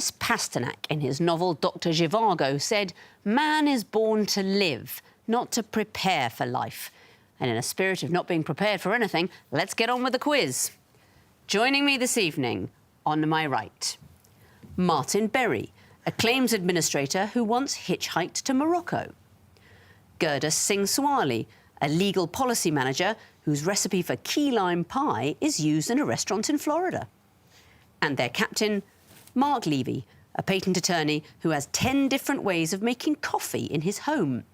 Boris Pasternak, in his novel Dr. Zhivago, said, "Man is born to live, not to prepare for life." And in a spirit of not being prepared for anything, let's get on with the quiz. Joining me this evening, on my right, Martin Berry, a claims administrator who once hitchhiked to Morocco. Gurda Singh Swali, a legal policy manager whose recipe for key lime pie is used in a restaurant in Florida. And their captain, Mark Levy, a patent attorney who has 10 different ways of making coffee in his home.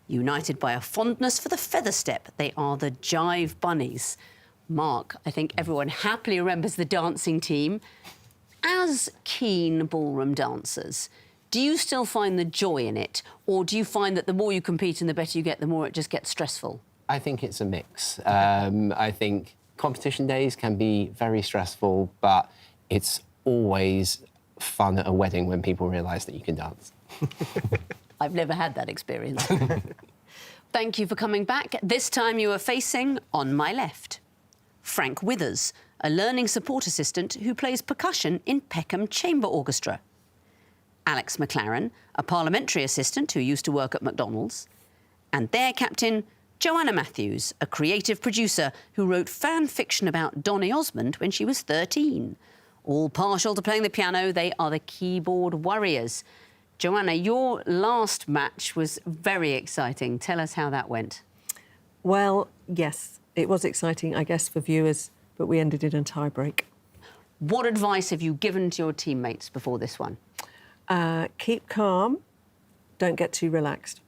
United by a fondness for the feather step, they are the Jive Bunnies. Mark, I think everyone happily remembers the dancing team. As keen ballroom dancers, do you still find the joy in it, or do you find that the more you compete and the better you get, the more it just gets stressful? I think it's a mix. I think competition days can be very stressful, but it's always fun at a wedding when people realise that you can dance. I've never had that experience. Thank you for coming back. This time you are facing, on my left, Frank Withers, a learning support assistant who plays percussion in Peckham Chamber Orchestra. Alex McLaren, a parliamentary assistant who used to work at McDonald's. And their captain, Joanna Matthews, a creative producer who wrote fan fiction about Donny Osmond when she was 13. All partial to playing the piano, they are the Keyboard Worriers. Joanna, your last match was very exciting. Tell us how that went. Well, yes, it was exciting, I guess, for viewers, but we ended in a tie-break. What advice have you given to your teammates before this one? Keep calm, don't get too relaxed.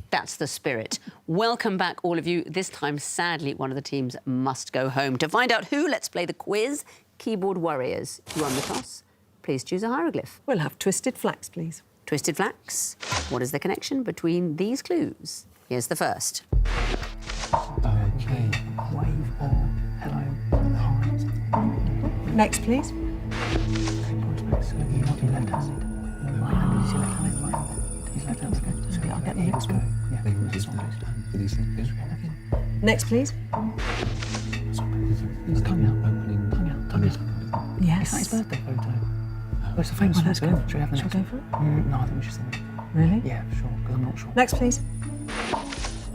That's the spirit. Welcome back, all of you. This time, sadly, one of the teams must go home. To find out who, let's play the quiz. Keyboard Worriers, you won the toss. Please choose a hieroglyph. We'll have twisted flax, please. Twisted flax. What is the connection between these clues? Here's the first. Okay. Wave or hello. Hi. Next, please. So you're not your left-handed. Right-handed is your left-handed. Right. He's left-handed. Okay. So I'll get the next one. Yeah. Next, please. His tongue out, opening. Tongue out. Tongue out. Yes. Is that his birthday photo? Oh, it's a famous one. Let's go. Should we have the next go one? for it? No, I think we should sing it. Really? Yeah, sure, because I'm not sure. Next, please.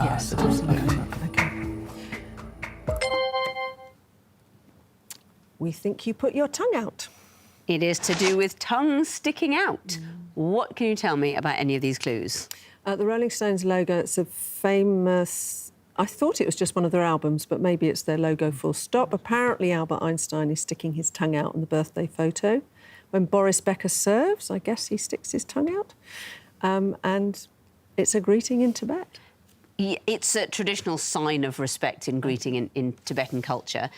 Yes, absolutely. Okay. We think you put your tongue out. It is to do with tongues sticking out. What can you tell me about any of these clues? The Rolling Stones logo, it's a famous... I thought it was just one of their albums, but maybe it's their logo full stop. Apparently, Albert Einstein is sticking his tongue out in the birthday photo. When Boris Becker serves, I guess he sticks his tongue out. And it's a greeting in Tibet. It's a traditional sign of respect in greeting in Tibetan culture.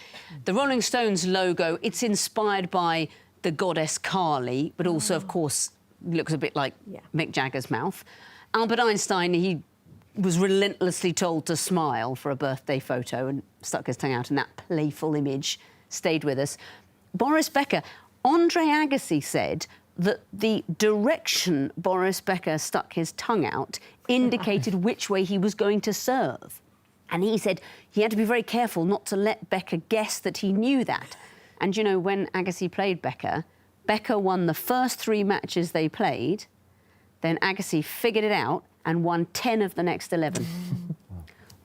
The Rolling Stones logo, it's inspired by the goddess Kali, but also, of course, looks a bit like Mick Jagger's mouth. Albert Einstein, he was relentlessly told to smile for a birthday photo and stuck his tongue out, and that playful image stayed with us. Boris Becker, Andre Agassi said that the direction Boris Becker stuck his tongue out indicated which way he was going to serve. And he said he had to be very careful not to let Becker guess that he knew that. And, you know, when Agassi played Becker, Becker won the first 3 matches they played, then Agassi figured it out and won 10 of the next 11.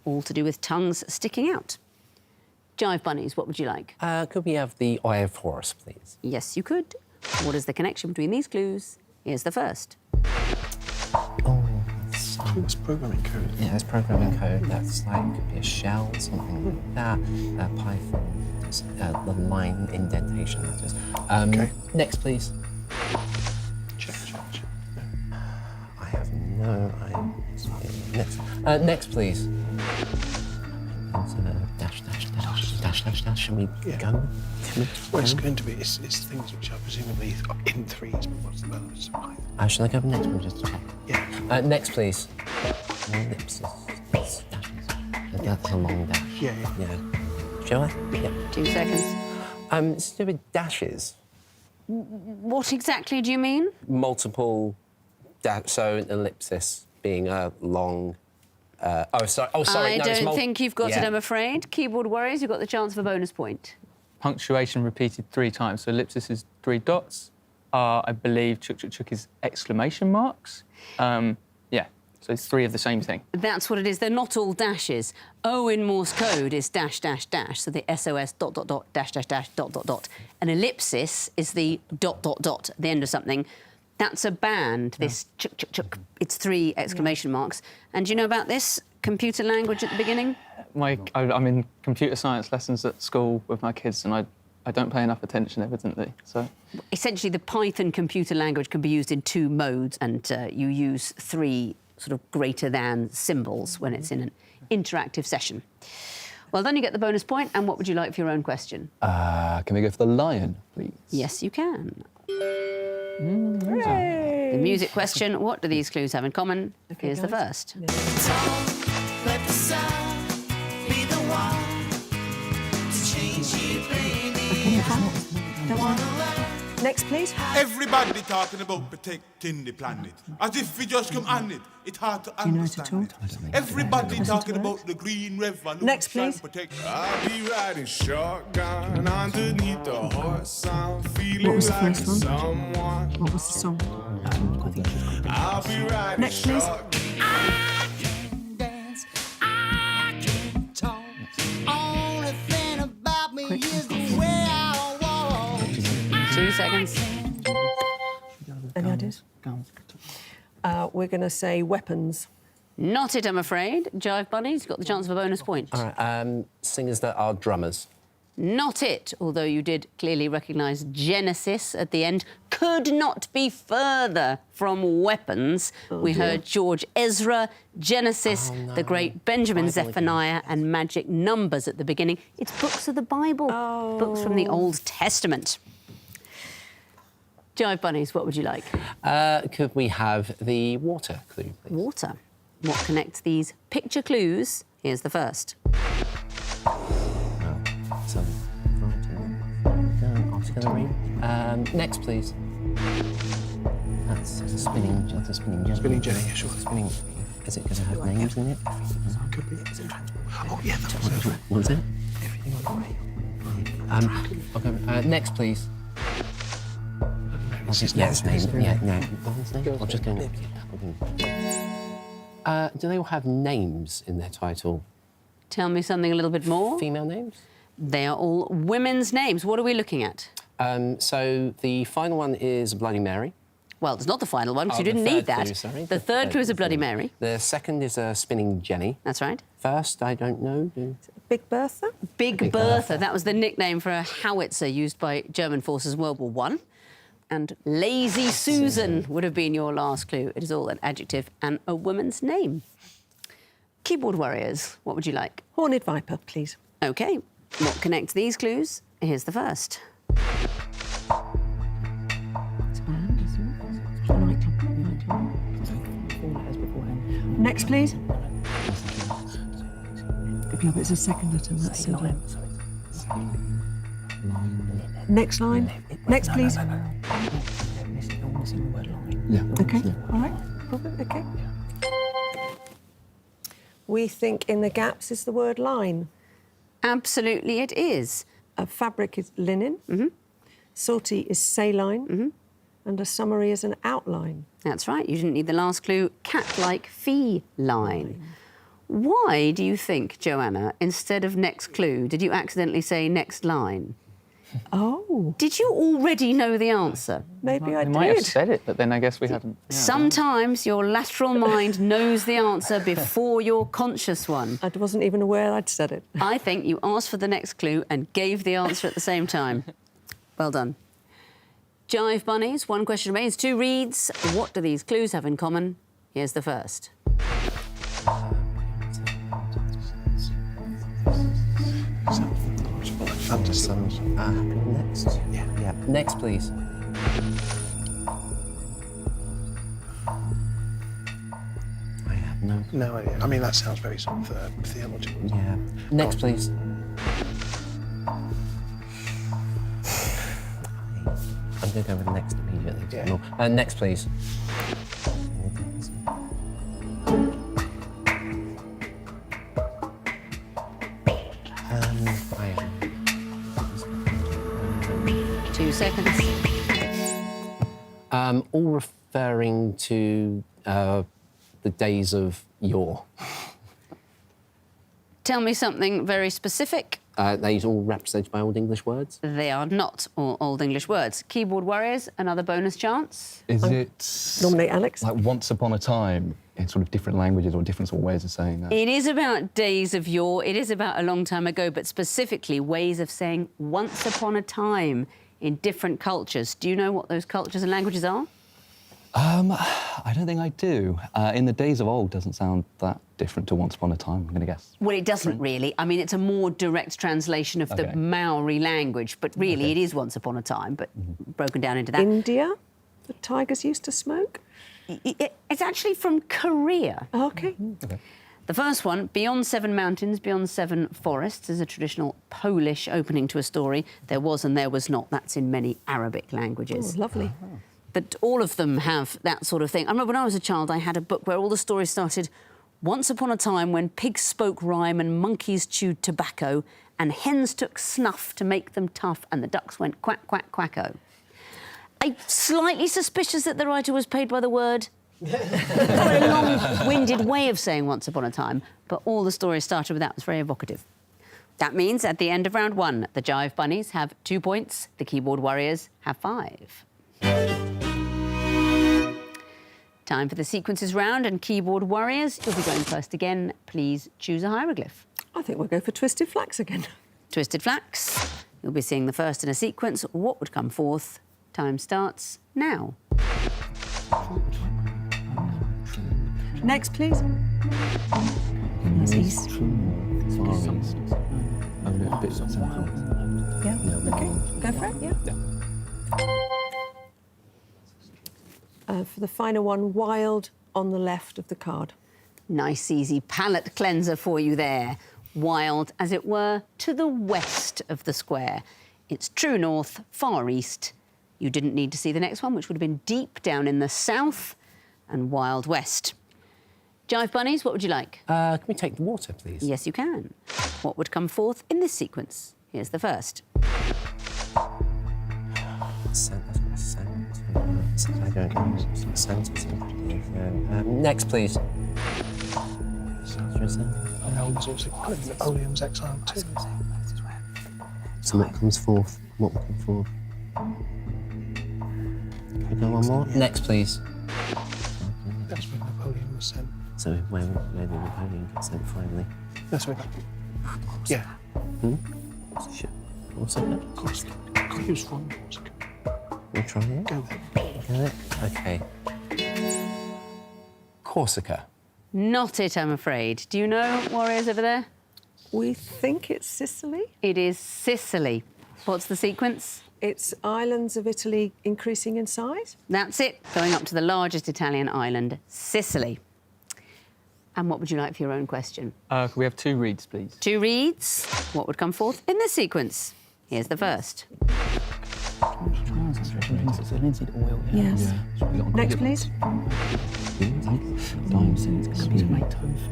All to do with tongues sticking out. Jive Bunnies, what would you like? Could we have the Eye of Horus, please? Yes, you could. What is the connection between these clues? Here's the first. Oh, it's programming code. yeah, it's programming code. That's like, could be a shell, something like that. Python, the line indentation matters. Okay. Next, please. Check. I have no idea. Next, please. Dash. Shall we go? Well, it's going to be, it's things which are presumably in threes, but what's the balance of Python? Shall I go next one just to check? Yeah. Next, please. Ellipsis. Dashes. That's a long dash. Yeah. Shall I? Yeah. 2 seconds. It's to do with dashes. What exactly do you mean? Multiple so an ellipsis being a long... sorry. I No, don't think you've got it, Yeah. I'm afraid. Keyboard Worriers, you've got the chance of a bonus point. Punctuation repeated 3 times. So ellipsis is 3 dots, are, I believe, chuk chuk chuk is exclamation marks. Yeah, so it's 3 of the same thing. That's what it is. They're not all dashes. O in Morse code is dash, dash, dash. So the SOS dot, dot, dot, dash, dash, dash, dot, dot, dot. An ellipsis is the dot, dot, dot at the end of something. That's a band, this chuk, chuk, chuk. It's 3 exclamation marks. And do you know about this computer language at the beginning? I'm in computer science lessons at school with my kids, and I don't pay enough attention, evidently. So essentially, the Python computer language can be used in 2 modes, and you use 3 sort of greater than symbols when it's in an interactive session. Well done, you get the bonus point. And what would you like for your own question? Can we go for the lion, please? Yes, you can. The music question, what do these clues have in common? Okay, Here's the guys. first. Let the sun be the one to change you, baby. Next, please. Everybody talking about protecting the planet. As if we just come on it. It's hard to you know it understand at all? it. Everybody Listen talking to it. about the green revolution. Next, please. I'll be riding shotgun underneath the horse. I'm feeling What was the like first one? someone. What was the song? I'll be riding Next, please. shotgun. I can dance, I can talk. Only thing about me is the way I walk. 2 seconds. Any ideas? We're going to say weapons. Not it, I'm afraid. Jive Bunnies, got the chance of a bonus point. All right, singers that are drummers. Not it, although you did clearly recognise Genesis at the end. Could not be further from weapons. We heard George Ezra, Genesis, the great Benjamin Bible Zephaniah, and magic numbers at the beginning. It's books of the Bible, books from the Old Testament. Jive Bunnies, what would you like? Could we have the water clue, please? Water. What connects these picture clues? Here's the first. So, right, artillery. Next, please. That's a spinning jelly. Spinning jelly, yeah, sure. Spinning. Is it because it has names in it? Could be. Is it transport? Oh, yeah, that was it. What was it? Everything on the way. Okay, next, please. It's his Yes, name. name. Yeah, no. What's his name? I'll just go. Do they all have names in their title? Tell me something a little bit more. Female names? They are all women's names. What are we looking at? So the final one is Bloody Mary. Well, it's not the final one, because Oh, you didn't the need third that. clue, sorry. The third clue is a Bloody Mary. The second is a Spinning Jenny. That's right. First, I don't know. Big Bertha. Big Bertha. That was the nickname for a howitzer used by German forces in World War I. And Lazy Susan would have been your last clue. It is all an adjective and a woman's name. Keyboard Worriers, what would you like? Horned Viper, please. OK. What connects these clues? Here's the first. It's a band, isn't it? It's a nightclub. 4 letters beforehand. Next, please. Yeah, but it's a second letter. That's the line. Next line. Next, please. Missing the word line. Yeah. OK. All right. Problem. OK. We think in the gaps is the word line. Absolutely it is. A fabric is linen. Salty is saline. And a summary is an outline. That's right. You didn't need the last clue. Cat-like feline. Why do you think, Joanna, instead of next clue, did you accidentally say next line? Oh, Did you already know the answer? maybe I They might have did. said it, but then I guess we haven't. Yeah. Sometimes your lateral mind knows the answer before your conscious one. I wasn't even aware I'd said it. I think you asked for the next clue and gave the answer at the same time. Well done. Jive Bunnies, 1 question remains, 2 reads. What do these clues have in common? Here's the first. Fantasy. Next. Yeah. Next, please. I have no. No idea. I mean, that sounds very sort of theological. Yeah. Next, please. I'm going to go with next immediately. Yeah. Next, please. I am. 2 seconds. All referring to the days of yore. Tell me something very specific. These all represented by Old English words. They are not all Old English words. Keyboard Warriors, another bonus chance. Is it Nominate Alex. like once upon a time in sort of different languages or different sort of ways of saying that? It is about days of yore. It is about a long time ago, but specifically ways of saying once upon a time in different cultures. Do you know what those cultures and languages are? I don't think I do. In the days of old doesn't sound that different to once upon a time, I'm going to guess. Well, it doesn't really. I mean, it's a more direct translation of the Okay. Maori language, but really it is once upon a time, but broken down into that. India, the tigers used to smoke. It's actually from Korea. Okay. The first one, Beyond Seven Mountains, Beyond Seven Forests, is a traditional Polish opening to a story. There was and there was not. That's in many Arabic languages. Oh, lovely. But all of them have that sort of thing. I remember when I was a child, I had a book where all the stories started, once upon a time when pigs spoke rhyme and monkeys chewed tobacco and hens took snuff to make them tough and the ducks went quack, quack, quacko. I'm slightly suspicious that the writer was paid by the word. Quite a long-winded way of saying once upon a time, but all the stories started with that. It was very evocative. That means at the end of round one, the Jive Bunnies have 2 points, the Keyboard Warriors have 5. Time for the sequences round, and Keyboard Warriors, you'll be going first again. Please choose a hieroglyph. I think we'll go for Twisted Flax again. Twisted Flax. You'll be seeing the first in a sequence. What would come forth? Time starts now. Next, please. That's east. Far east. Oh, no, a bit central. Yeah. Yeah, Okay. Go for it. Yeah. Yeah. For the final one, Wild on the left of the card. Nice, easy palate cleanser for you there. Wild, as it were, to the west of the square. It's true north, far east. You didn't need to see the next one, which would have been deep down in the south and wild west. Jive Bunnies, what would you like? Can we take the water, please? Yes, you can. What would come forth in this sequence? Here's the first. I don't know. Next, please. Napoleon's exile too. So what comes forth? What will come forth? Can we go one more? Next, please. That's when Napoleon was sent. So where maybe Napoleon gets sent finally. That's when. Yeah. What's that? Who's from? We'll try it. Go there. Okay. Corsica. Not it, I'm afraid. Do you know, Warriors over there? We think it's Sicily. It is Sicily. What's the sequence? It's islands of Italy increasing in size. That's it, going up to the largest Italian island, Sicily. And what would you like for your own question? Could we have 2 reads, please? 2 reads. What would come forth in this sequence? Here's the first. Linseed oil. Yes. Next, please. To make tofu.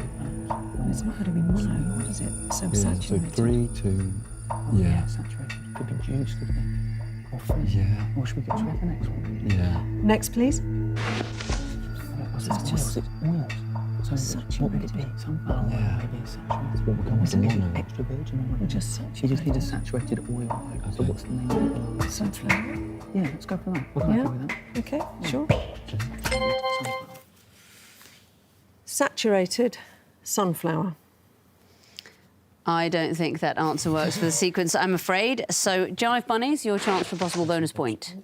It's not going to be mono, what is it? So Yeah, so saturated. 3, 2. Yeah, saturated. Could be juice, couldn't it? Or fruit. Yeah. Or should we have the next one? Yeah. Next, please. It's just oils. So what would it be? Sunflower oil, Yeah. maybe saturated. What would come Isn't with it mono? extra virgin oil? Just You just need a saturated oil. So what's the name of the oil? Sunflower. Yeah, let's go for that. We're going to go with that. Okay, sure. Sunflower. Saturated sunflower. I don't think that answer works for the sequence, I'm afraid. So, Jive Bunnies, your chance for a possible bonus point.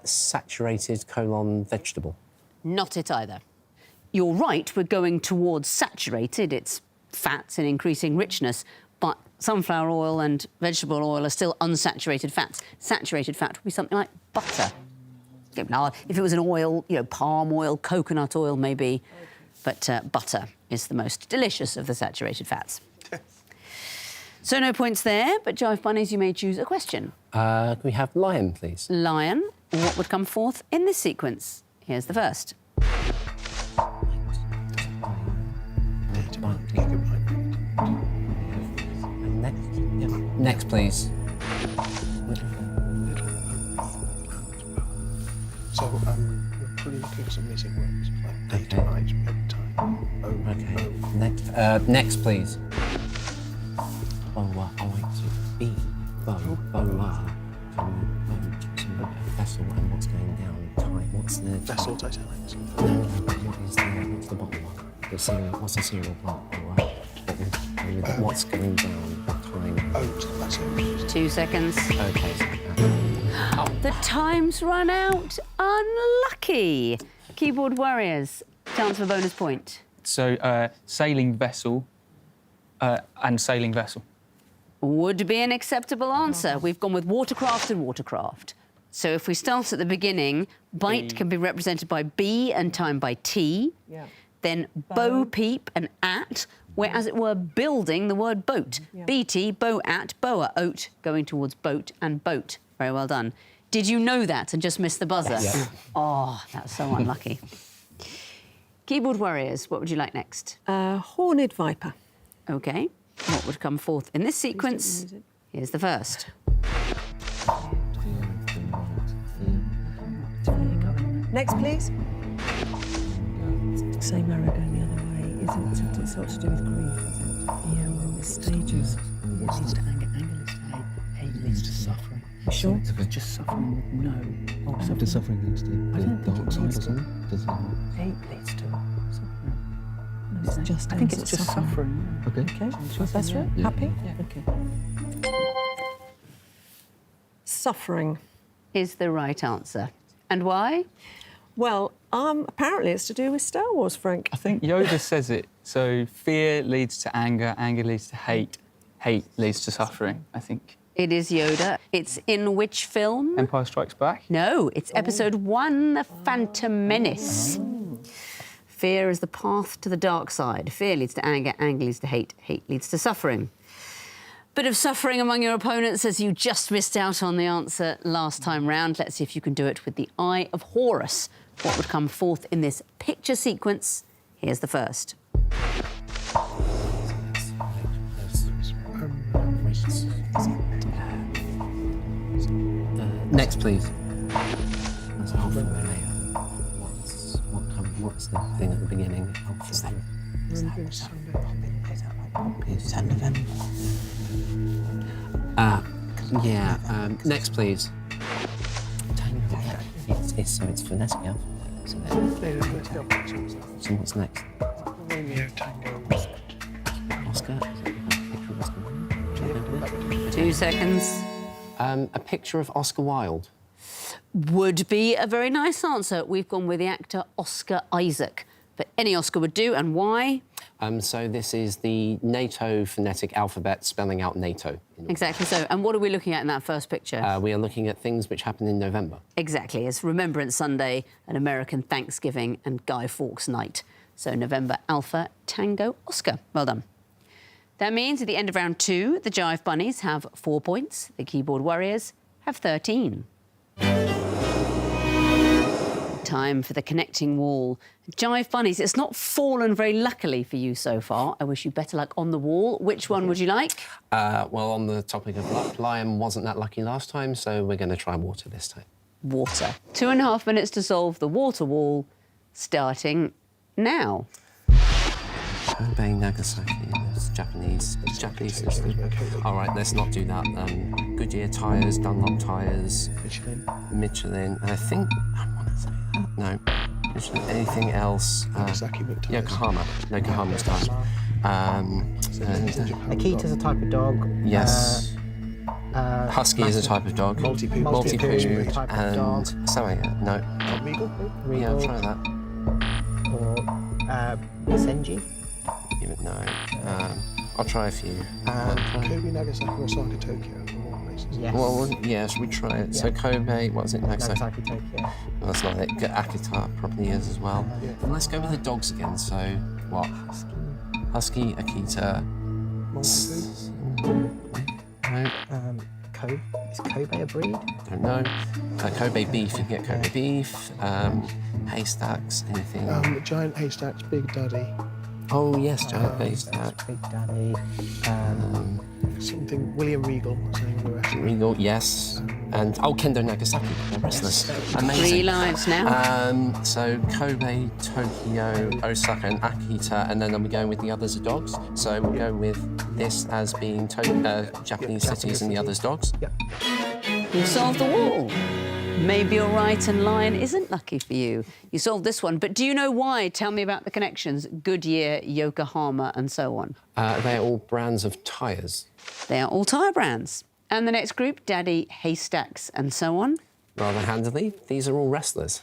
Saturated : vegetable. Not it either. You're right, we're going towards saturated. It's fats and increasing richness, but sunflower oil and vegetable oil are still unsaturated fats. Saturated fat would be something like butter. Now, if it was an oil, you know, palm oil, coconut oil maybe, but butter is the most delicious of the saturated fats. So no points there, but Jive Bunnies, you may choose a question. Can we have lion, please? Lion, what would come forth in this sequence? Here's the first. Next, please. some missing words, like day to night, bedtime. Oh, Okay. oh. Next, please. Boa, I want to be. Boa, vessel, and what's going down? Time. What's the Vessel, Titanic. No, what's the bottom one? The cereal. What's the cereal plant? Boa. What's going down? Time. Oat, that's it. 2 seconds. Okay. The time's run out. Unlucky. Keyboard Worriers, chance for bonus point. So, sailing vessel and sailing vessel. Would be an acceptable answer. We've gone with watercraft and watercraft. So if we start at the beginning, bite can be represented by B and time by T. Yeah. Then bo peep and at, where as it were building the word boat. Yeah. BT, bow at, boa oat, going towards boat and boat. Very well done. Did you know that and just miss the buzzer? Yes. Oh, that's so unlucky. Keyboard Worriers, what would you like next? Horned viper. OK. What would come forth in this sequence? Here's the first. Next, please. Same arrow going the other way. Isn't it? It's not to do with grief, is it? Yeah, well, the stages. It leads to anger, anger leads to hate, hate leads to suffering. Sure. It's just suffering with no. Oh, After suffering leads to I the don't think dark it side, leads doesn't to- it? Does it? hate leads to suffering. It's just I think aims it's at just suffering. Okay. Okay, that's right. Yeah. Happy? Yeah. Okay. Suffering. Is the right answer. And why? Well, apparently it's to do with Star Wars, Frank. I think Yoda says it. So fear leads to anger, anger leads to hate, hate leads to suffering, I think. It is Yoda. It's in which film? Empire Strikes Back? No, it's episode 1, The Phantom Menace. Fear is the path to the dark side. Fear leads to anger, anger leads to hate, hate leads to suffering. Bit of suffering among your opponents as you just missed out on the answer last time round. Let's see if you can do it with the Eye of Horus. What would come forth in this picture sequence? Here's the first. Next, please. That's Alpha and Omega. What's the thing at the beginning? Alpha. Next, please. Tango. It's phonetic alphabet. So what's next? Romeo, Tango. Oscar? Is it a picture of Oscar Wilde? 2 seconds. A picture of Oscar Wilde. Would be a very nice answer. We've gone with the actor Oscar Isaac. But any Oscar would do, and why? So this is the NATO phonetic alphabet spelling out NATO. Exactly so. And what are we looking at in that first picture? We are looking at things which happened in November. Exactly. It's Remembrance Sunday, an American Thanksgiving, and Guy Fawkes Night. So November Alpha Tango Oscar. Well done. That means at the end of round 2, the Jive Bunnies have 4 points. The Keyboard Worriers have 13. Time for the connecting wall. Jive Bunnies, it's not fallen very luckily for you so far. I wish you better luck on the wall. Which one would you like? Well, on the topic of luck, Lion wasn't that lucky last time, so we're going to try water this time. Water. 2.5 minutes to solve the water wall, starting now. Kobe, Nagasaki, it's Japanese. It's Japanese system. All right, let's not do that. Goodyear tyres, Dunlop tyres, Michelin. And I think I want to say that. No, Michelin. Anything else? Yokohama. Yokohama's tyres. Akita's a type of dog. Yes. Husky is a type of dog. Multi-poo type of dog. And Samoyed. No. Regal. Yeah, I'll try that. Or Senji. No. I'll try a few. Kobe, Nagasaki, Osaka, Tokyo. All places. Yes. Well, yeah, should we try it? Yeah. So Kobe, what was it? Nagasaki, Tokyo. Well, that's not it. Akita probably is as well. And let's go with the dogs again. So what? Husky, Akita. No. Kobe. Is Kobe a breed? Don't know. Kobe beef. You can get Kobe beef. Haystacks. Anything? Giant haystacks, Big Daddy. Oh yes, giant haystack. Big Daddy. Something William Regal. Saying we're actually Regal. Yes. And Kendo Nagasaki, they're wrestlers. Amazing. 3 lives now. So Kobe, Tokyo, Osaka, and Akita, and then I'm going with the others are dogs. So we'll go with this as being Japanese cities and the others dogs. Yep. You solved the wall. Maybe you're right and lion isn't lucky for you. You solved this one, but do you know why? Tell me about the connections. Goodyear, Yokohama, and so on. They're all brands of tyres. They are all tyre brands. And the next group, Daddy, Haystacks, and so on. Rather handily, these are all wrestlers.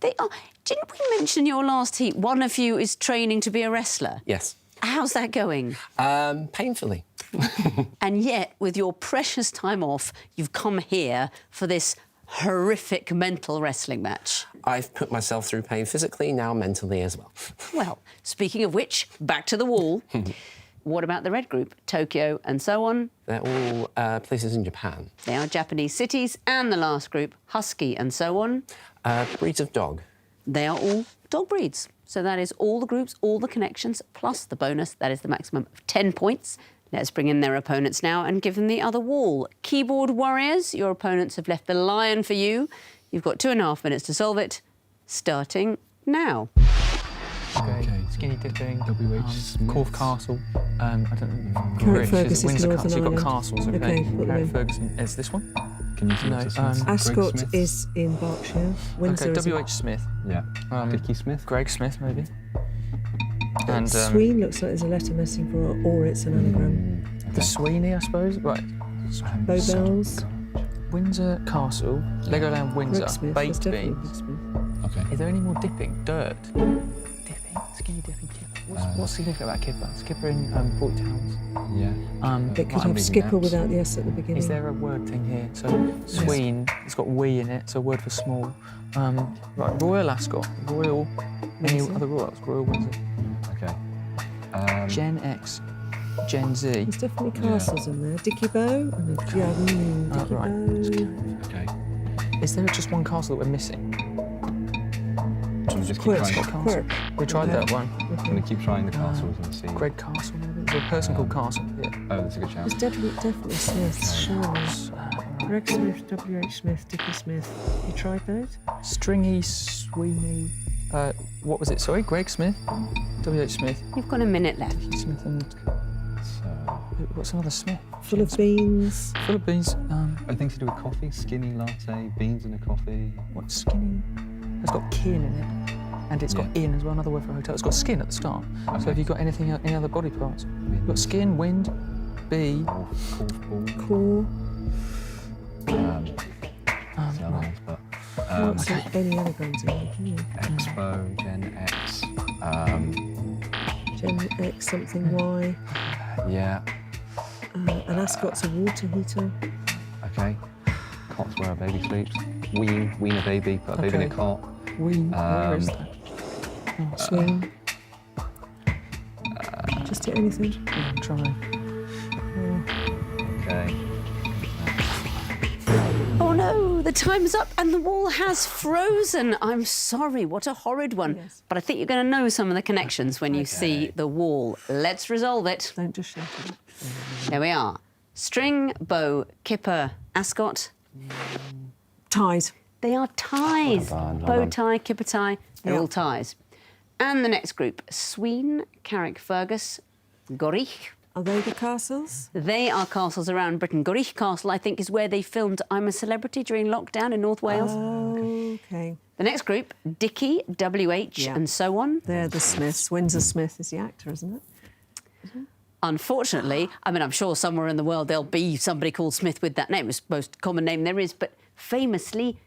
They are. Didn't we mention in your last heat one of you is training to be a wrestler? Yes. How's that going? Painfully. And yet, with your precious time off, you've come here for this horrific mental wrestling match. I've put myself through pain physically, now mentally as well. Well, speaking of which, back to the wall. What about the red group? Tokyo and so on. They're all places in Japan. They are Japanese cities. And the last group, Husky and so on. Breeds of dog. They are all dog breeds. So that is all the groups, all the connections, plus the bonus. That is the maximum of 10 points. Let's bring in their opponents now and give them the other wall. Keyboard Worriers, your opponents have left the lion for you. You've got 2.5 minutes to solve it, starting now. Okay. Skinny dipping. Corfe Castle. I don't know. Carrick Rich Fergus is is Windsor Northern Castle. You've got Ireland. castles. Okay. Okay, put them Carrick in. Ferguson. Is this one? Can you see No, what this is? Ascot is in Berkshire. Windsor Okay. is in... W.H. Smith. Yeah. Dickie Smith. Greg Smith, maybe. And Sween looks like there's a letter missing for it, or it's an anagram. the Sweeney, I suppose. Right. Bowbells. Windsor Castle. Legoland Windsor. Greg Smith. That's Baked definitely beans. Greg Smith. Okay. Is there any more dipping? Dirt. Dipping. Skinny dipping kipper. What's significant about kipper? Skipper in 40 Towns. Yeah. It could I'm have reading skipper naps. without the S at the beginning. Is there a word thing here? So Sween, it's got we in it, so a word for small. Right, Royal Ascot, Royal, any Windsor. other Royals? Royal Windsor. Okay. Gen X, Gen Z. There's definitely castles in there. Dicky Bow. Dicky right. Bow. Okay. Is there just one castle that we're missing? Should we just keep Quirk. trying? Quirk. We tried that one. I'm going to keep trying the castles and see. Greg Castle, maybe? There's a person called Castle here. Oh, that's a good chance. There's definitely Smith, surely. Greg Smith, W.H. Smith, Dicky Smith. You tried those? Stringy, Sweeney. What was it? Sorry, Greg Smith, W.H. Smith, You've got a minute left. Smith, and So, what's another Smith? Full of beans. Philippines. anything to do with coffee? Skinny latte, beans in a coffee. What's skinny? It's got kin in it, and it's got in as well. Another word for hotel. It's got skin at the start. So Okay. have you got anything, any other body parts? You've got skin, wind, bee. Corfball. Core. The other ones, but Can't see any anagrams in there, can you? Expo, Gen X. Gen X something Y. Yeah. An Ascot's a water heater. Okay. Cots where a baby sleeps. Wean a baby, put a baby in a Okay. cot. Ween. Where is that? Swing. Just hit anything. I'm trying. Okay. Oh no, the time's up and the wall has frozen. I'm sorry, what a horrid one. Yes. But I think you're going to know some of the connections when you see the wall. Let's resolve it. Don't just shout at it. There we are. String, bow, kipper, ascot. Ties. They are ties. Well done, well Bow done. tie, kipper tie, they're Yeah. all ties. And the next group, Sween, Carrick Fergus, Gorich. Are they the castles? They are castles around Britain. Gorich Castle, I think, is where they filmed I'm a Celebrity during lockdown in North Wales. Okay. The next group, Dicky, WH, Yeah. and so on. They're the Smiths. Windsor Smith is the actor, isn't it? Unfortunately, I mean, I'm sure somewhere in the world there'll be somebody called Smith with that name. It's the most common name there is, but famously,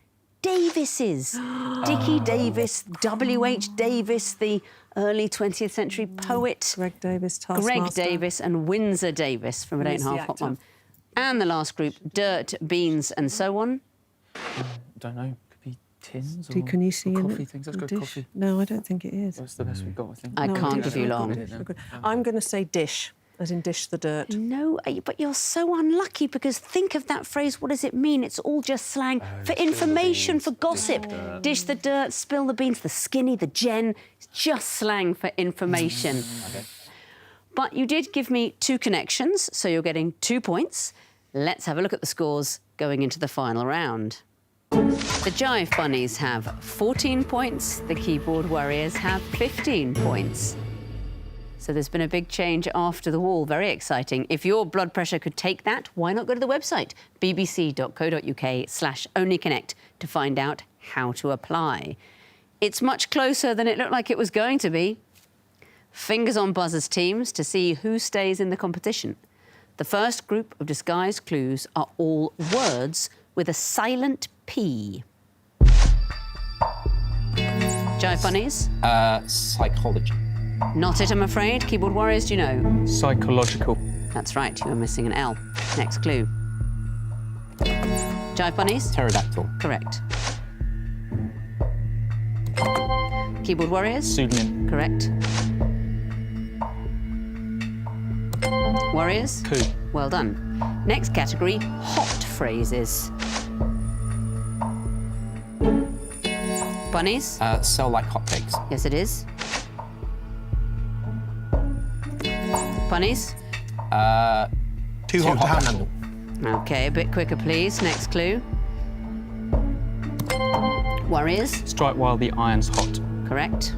Davises. Dicky Davis, W.H. Davis, the early 20th century poet. Greg Davis, Greg Taskmaster. Davis and Windsor Davis from It Ain't Who's the Half Hot actor? Mum. And the last group, Dirt, Beans, and so on. Don't know. Could be tins or Can you see or in coffee it? things. Let's A go dish? coffee. No, I don't think it is. That's the best we've got, I think. I No, can't dish. give you long. Okay. I'm going to say dish, as in dish the dirt. No, but you're so unlucky because think of that phrase. What does it mean? It's all just slang for information, for gossip. Dish the dirt, spill the beans, the skinny, the gen. It's just slang for information. Okay. But you did give me 2 connections, so you're getting 2 points. Let's have a look at the scores going into the final round. The Jive Bunnies have 14 points. The Keyboard Worriers have 15 points. So there's been a big change after the wall. Very exciting. If your blood pressure could take that, why not go to the website, bbc.co.uk/onlyconnect, to find out how to apply. It's much closer than it looked like it was going to be. Fingers on buzzers, teams, to see who stays in the competition. The first group of disguised clues are all words with a silent P. Jive Bunnies? Psychology. Not it, I'm afraid. Keyboard Worriers, do you know? Psychological. That's right, you are missing an L. Next clue. Jive Bunnies? Pterodactyl. Correct. Keyboard Worriers? Pseudonym. Correct. Warriors? Coup. Well done. Next category, hot phrases. Bunnies? Sell like hotcakes. Yes, it is. Bunnies? Too hot to handle. OK, a bit quicker, please. Next clue. Warriors? Strike while the iron's hot. Correct.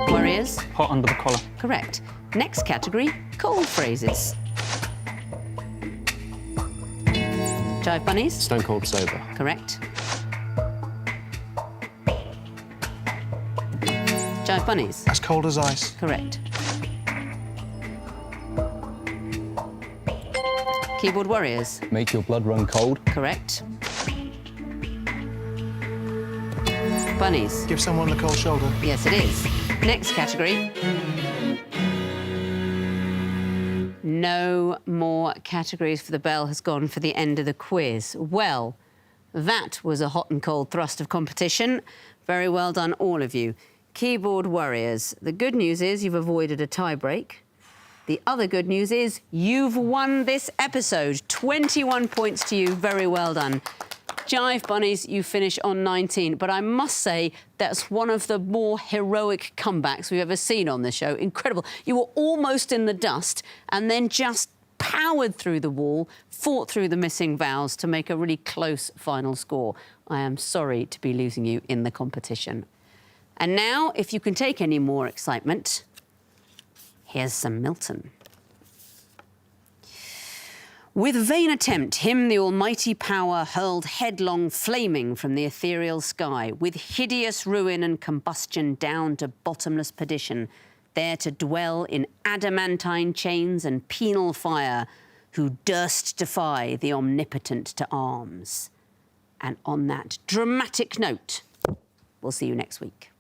Warriors? Hot under the collar. Correct. Next category, cold phrases. Jive Bunnies? Stone cold sober. Correct. Jive Bunnies? As cold as ice. Correct. Keyboard Worriers? Make your blood run cold. Correct. Bunnies? Give someone the cold shoulder. Yes, it is. Next category. No more categories, for the bell has gone for the end of the quiz. Well, that was a hot and cold thrust of competition. Very well done, all of you. Keyboard Worriers, the good news is you've avoided a tie break. The other good news is you've won this episode. 21 points to you. Very well done. Jive Bunnies, you finish on 19, but I must say that's one of the more heroic comebacks we've ever seen on this show. Incredible. You were almost in the dust and then just powered through the wall, fought through the missing vowels to make a really close final score. I am sorry to be losing you in the competition. And now, if you can take any more excitement, here's some Milton. With vain attempt, him the almighty power hurled headlong flaming from the ethereal sky, with hideous ruin and combustion down to bottomless perdition, there to dwell in adamantine chains and penal fire, who durst defy the omnipotent to arms. And on that dramatic note, we'll see you next week.